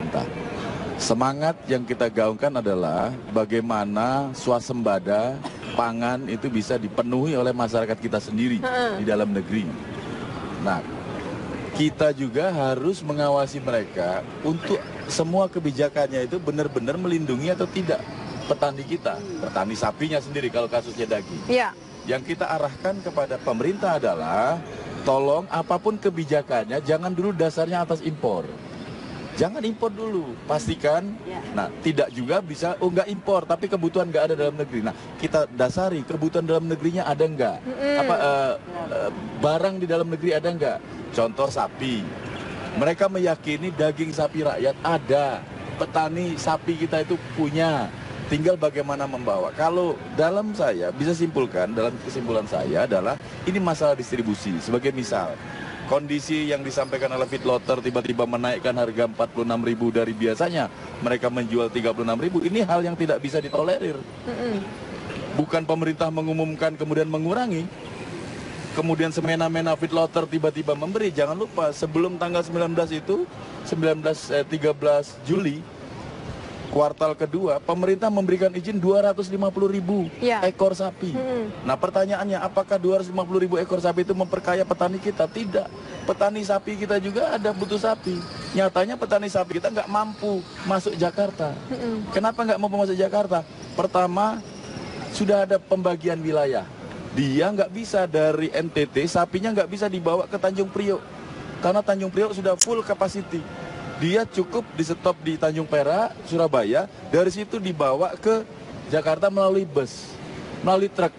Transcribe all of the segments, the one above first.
pemerintah. Semangat yang kita gaungkan adalah bagaimana swasembada pangan itu bisa dipenuhi oleh masyarakat kita sendiri di dalam negeri. Nah, kita juga harus mengawasi mereka untuk semua kebijakannya itu benar-benar melindungi atau tidak petani kita, petani sapinya sendiri kalau kasusnya daging. Ya. Yang kita arahkan kepada pemerintah adalah tolong apapun kebijakannya jangan dulu dasarnya atas impor. Jangan impor dulu, pastikan. Nah, tidak juga bisa, nggak impor, tapi kebutuhan nggak ada dalam negeri. Nah, kita dasari kebutuhan dalam negerinya ada nggak? Barang di dalam negeri ada nggak? Contoh sapi. Mereka meyakini daging sapi rakyat ada. Petani sapi kita itu punya. Tinggal bagaimana membawa. Kalau dalam saya, bisa simpulkan, dalam kesimpulan saya adalah ini masalah distribusi. Sebagai misal, kondisi yang disampaikan oleh feedlotter tiba-tiba menaikkan harga 46.000 dari biasanya mereka menjual 36.000, ini hal yang tidak bisa ditolerir. Bukan pemerintah mengumumkan kemudian mengurangi, kemudian semena-mena feedlotter tiba-tiba memberi. Jangan lupa sebelum tanggal 19 itu 13 Juli kuartal kedua, pemerintah memberikan izin 250.000 ekor sapi. Nah, pertanyaannya, apakah 250.000 ekor sapi itu memperkaya petani kita? Tidak. Petani sapi kita juga ada butuh sapi. Nyatanya petani sapi kita nggak mampu masuk Jakarta. Kenapa nggak mampu masuk Jakarta? Pertama, sudah ada pembagian wilayah. Dia nggak bisa dari NTT, sapinya nggak bisa dibawa ke Tanjung Priok. Karena Tanjung Priok sudah full capacity. Dia cukup di stop di Tanjung Perak, Surabaya, dari situ dibawa ke Jakarta melalui bus, melalui truk.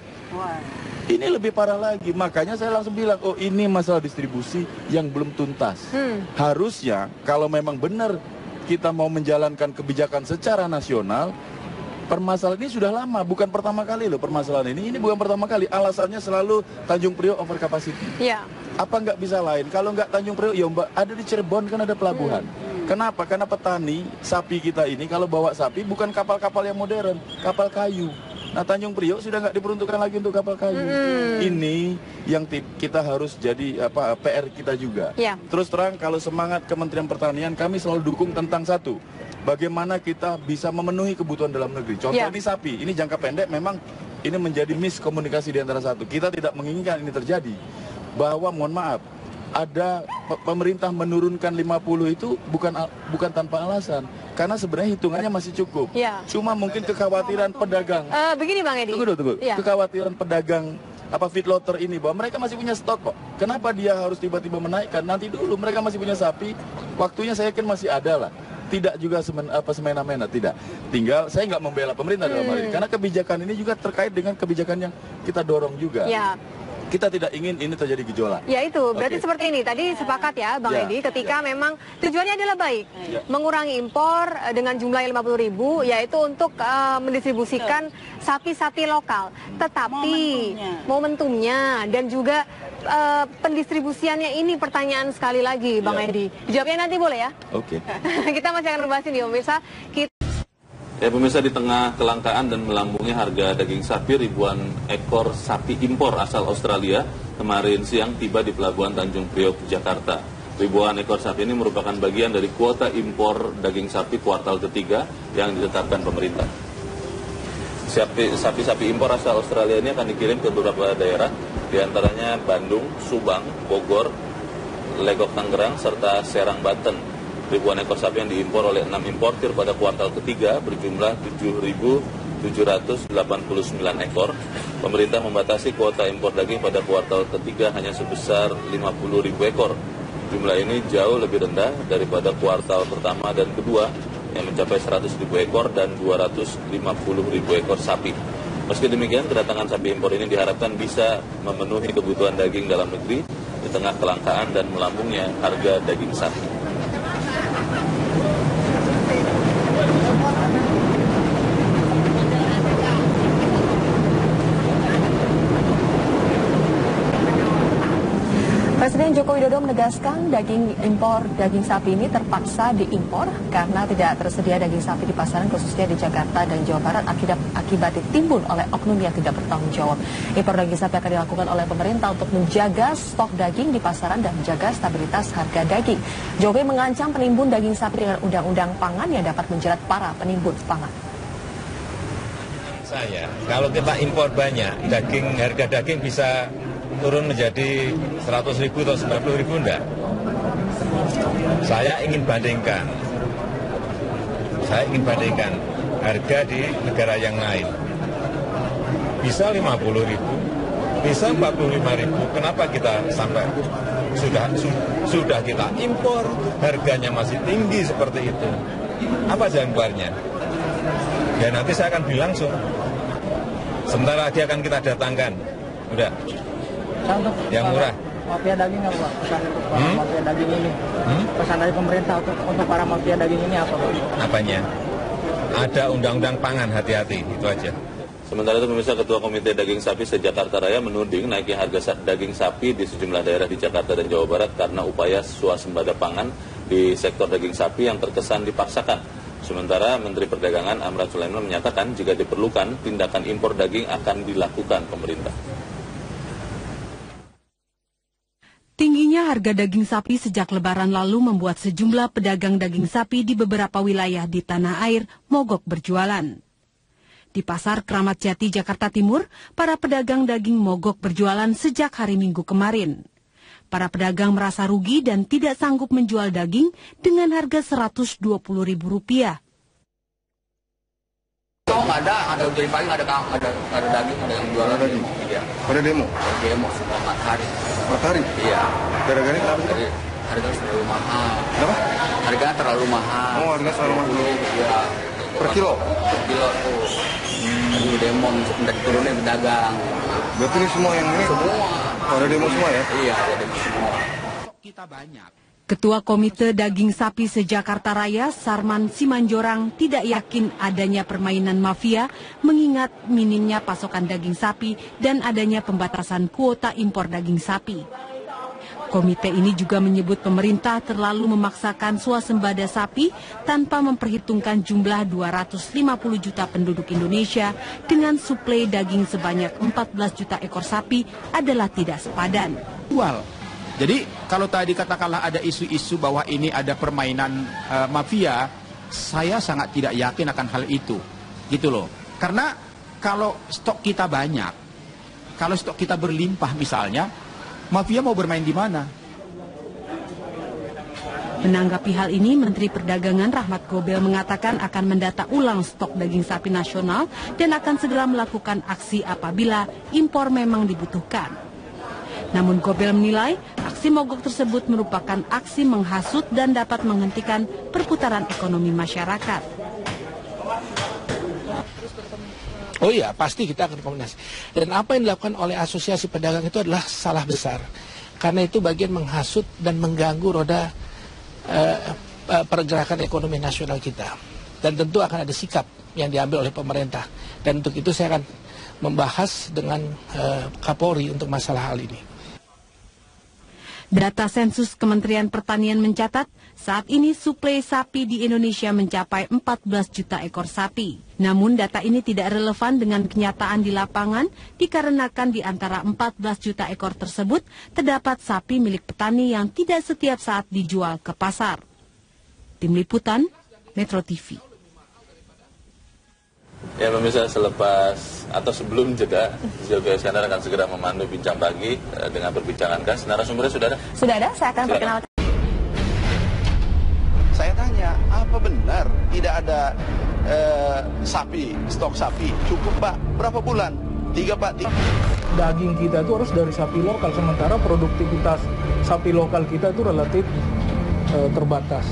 Ini lebih parah lagi, makanya saya langsung bilang, oh ini masalah distribusi yang belum tuntas. Harusnya kalau memang benar kita mau menjalankan kebijakan secara nasional, permasalahan ini sudah lama, bukan pertama kali loh permasalahan ini bukan pertama kali, alasannya selalu Tanjung Priok over capacity. Apa nggak bisa lain? Kalau nggak Tanjung Priok, ya Mbak, ada di Cirebon kan ada pelabuhan. Kenapa? Karena petani sapi kita ini kalau bawa sapi bukan kapal-kapal yang modern, kapal kayu. Nah, Tanjung Priok sudah nggak diperuntukkan lagi untuk kapal kayu. Ini yang kita harus jadi PR kita juga. Terus terang, kalau semangat Kementerian Pertanian, kami selalu dukung tentang satu, bagaimana kita bisa memenuhi kebutuhan dalam negeri. Contoh ini sapi, ini jangka pendek memang ini menjadi miskomunikasi di antara satu. Kita tidak menginginkan ini terjadi. Bahwa mohon maaf, ada pemerintah menurunkan 50 itu bukan tanpa alasan. Karena sebenarnya hitungannya masih cukup. Cuma mungkin kekhawatiran pedagang. Begini Bang Edi. Tunggu. Kekhawatiran pedagang feedlotter ini bahwa mereka masih punya stok kok. Kenapa dia harus tiba-tiba menaikkan? Nanti dulu mereka masih punya sapi. Waktunya saya yakin masih ada lah. Tidak juga semena-mena, tidak. Tinggal saya nggak membela pemerintah dalam hal ini. Karena kebijakan ini juga terkait dengan kebijakan yang kita dorong juga. Kita tidak ingin ini terjadi gejolak. Ya itu, berarti seperti ini. Tadi sepakat ya Bang Edi, ketika memang tujuannya adalah baik. Mengurangi impor dengan jumlah 50.000, yaitu untuk mendistribusikan sapi-sapi lokal. Tetapi momentumnya dan juga pendistribusiannya ini pertanyaan sekali lagi Bang Edi. Dijawabnya nanti boleh ya? Oke. Kita masih akan berbahas ini pemirsa. Ya pemirsa, di tengah kelangkaan dan melambungnya harga daging sapi, ribuan ekor sapi impor asal Australia kemarin siang tiba di Pelabuhan Tanjung Priok, Jakarta. Ribuan ekor sapi ini merupakan bagian dari kuota impor daging sapi kuartal ketiga yang ditetapkan pemerintah. Sapi-sapi impor asal Australia ini akan dikirim ke beberapa daerah, diantaranya Bandung, Subang, Bogor, Legok Tangerang, serta Serang, Banten. Ribuan ekor sapi yang diimpor oleh 6 importir pada kuartal ketiga berjumlah 7.789 ekor. Pemerintah membatasi kuota impor daging pada kuartal ketiga hanya sebesar 50.000 ekor. Jumlah ini jauh lebih rendah daripada kuartal pertama dan kedua yang mencapai 100.000 ekor dan 250.000 ekor sapi. Meski demikian, kedatangan sapi impor ini diharapkan bisa memenuhi kebutuhan daging dalam negeri di tengah kelangkaan dan melambungnya harga daging sapi. Presiden Presiden Joko Widodo menegaskan impor daging sapi ini terpaksa diimpor karena tidak tersedia daging sapi di pasaran khususnya di Jakarta dan Jawa Barat akibat ditimbun oleh oknum yang tidak bertanggung jawab. Impor daging sapi akan dilakukan oleh pemerintah untuk menjaga stok daging di pasaran dan menjaga stabilitas harga daging. Jokowi mengancam penimbun daging sapi dengan undang-undang pangan yang dapat menjerat para penimbun pangan. Kalau kita impor banyak, harga daging bisa turun menjadi 100.000 atau 90.000 enggak? Saya ingin bandingkan harga di negara yang lain. Bisa 50.000, bisa 45.000. Kenapa kita sampai sudah kita impor, harganya masih tinggi seperti itu? Apa jalan keluarnya? Ya nanti saya akan bilang langsung. Sebentar lagi akan kita datangkan. Udah. Yang murah. Mafia daging apa, Pak? Pesan untuk para mafia daging ini. Pesan dari pemerintah untuk para mafia daging ini apa, Pak? Apanya? Ada undang-undang pangan, hati-hati, itu aja. Sementara itu pemirsa, Ketua Komite Daging Sapi se-Jakarta Raya menuding naiknya harga daging sapi di sejumlah daerah di Jakarta dan Jawa Barat karena upaya swasembada pangan di sektor daging sapi yang terkesan dipaksakan. Sementara Menteri Perdagangan Amran Sulaiman menyatakan jika diperlukan tindakan impor daging akan dilakukan pemerintah. Tingginya harga daging sapi sejak Lebaran lalu membuat sejumlah pedagang daging sapi di beberapa wilayah di tanah air mogok berjualan. Di Pasar Kramat Jati, Jakarta Timur, para pedagang daging mogok berjualan sejak hari Minggu kemarin. Para pedagang merasa rugi dan tidak sanggup menjual daging dengan harga Rp120.000. Oh, ada dari pagi ada daging, ada yang jualan daging. Iya. Ada demo? Demo semua 4 hari. 4 hari? Iya. Gara-gara ini kenapa sih? Harga terlalu mahal. Kenapa? Harga terlalu mahal. Oh, harga terlalu mahal. Iya. Per kilo? Per kilo tuh. Ini demo minta diturunin pedagang. Berarti ini semua yang ini? Semua. Oh, ada demo semua ya? Iya, ada demo semua. Kita banyak. Ketua Komite Daging Sapi se-Jakarta Raya, Sarman Simanjorang, tidak yakin adanya permainan mafia mengingat minimnya pasokan daging sapi dan adanya pembatasan kuota impor daging sapi. Komite ini juga menyebut pemerintah terlalu memaksakan swasembada sapi tanpa memperhitungkan jumlah 250 juta penduduk Indonesia dengan suplai daging sebanyak 14 juta ekor sapi adalah tidak sepadan. Jadi kalau tadi katakanlah ada isu-isu bahwa ini ada permainan mafia, saya sangat tidak yakin akan hal itu, gitu loh. Karena kalau stok kita banyak, kalau stok kita berlimpah misalnya, mafia mau bermain di mana? Menanggapi hal ini, Menteri Perdagangan Rahmat Gobel mengatakan akan mendata ulang stok daging sapi nasional dan akan segera melakukan aksi apabila impor memang dibutuhkan. Namun Gobel menilai aksi mogok tersebut merupakan aksi menghasut dan dapat menghentikan perputaran ekonomi masyarakat. Oh iya, pasti kita akan komunikasi. Dan apa yang dilakukan oleh asosiasi pedagang itu adalah salah besar. Karena itu bagian menghasut dan mengganggu roda pergerakan ekonomi nasional kita. Dan tentu akan ada sikap yang diambil oleh pemerintah. Dan untuk itu saya akan membahas dengan Kapolri untuk masalah hal ini. Data sensus Kementerian Pertanian mencatat, saat ini suplai sapi di Indonesia mencapai 14 juta ekor sapi. Namun data ini tidak relevan dengan kenyataan di lapangan dikarenakan di antara 14 juta ekor tersebut terdapat sapi milik petani yang tidak setiap saat dijual ke pasar. Tim Liputan, Metro TV. Ya pemirsa, selepas atau sebelum jeda, Zilvia Iskandar akan segera memandu bincang pagi dengan perbincangan khas. Narasumbernya sudah ada? Sudah ada, saya akan perkenalkan. Saya tanya, apa benar tidak ada sapi, stok sapi? Cukup Pak, berapa bulan? 3 Pak. Daging kita itu harus dari sapi lokal, sementara produktivitas sapi lokal kita itu relatif terbatas.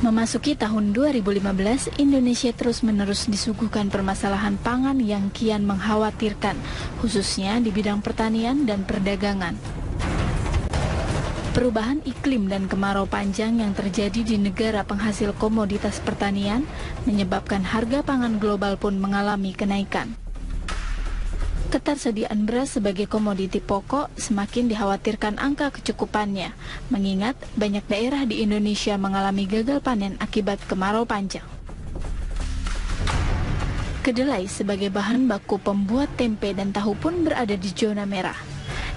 Memasuki tahun 2015, Indonesia terus-menerus disuguhkan permasalahan pangan yang kian mengkhawatirkan, khususnya di bidang pertanian dan perdagangan. Perubahan iklim dan kemarau panjang yang terjadi di negara penghasil komoditas pertanian menyebabkan harga pangan global pun mengalami kenaikan. Ketersediaan beras sebagai komoditi pokok semakin dikhawatirkan angka kecukupannya, mengingat banyak daerah di Indonesia mengalami gagal panen akibat kemarau panjang. Kedelai sebagai bahan baku pembuat tempe dan tahu pun berada di zona merah.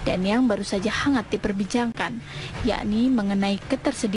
Dan yang baru saja hangat diperbincangkan, yakni mengenai ketersediaan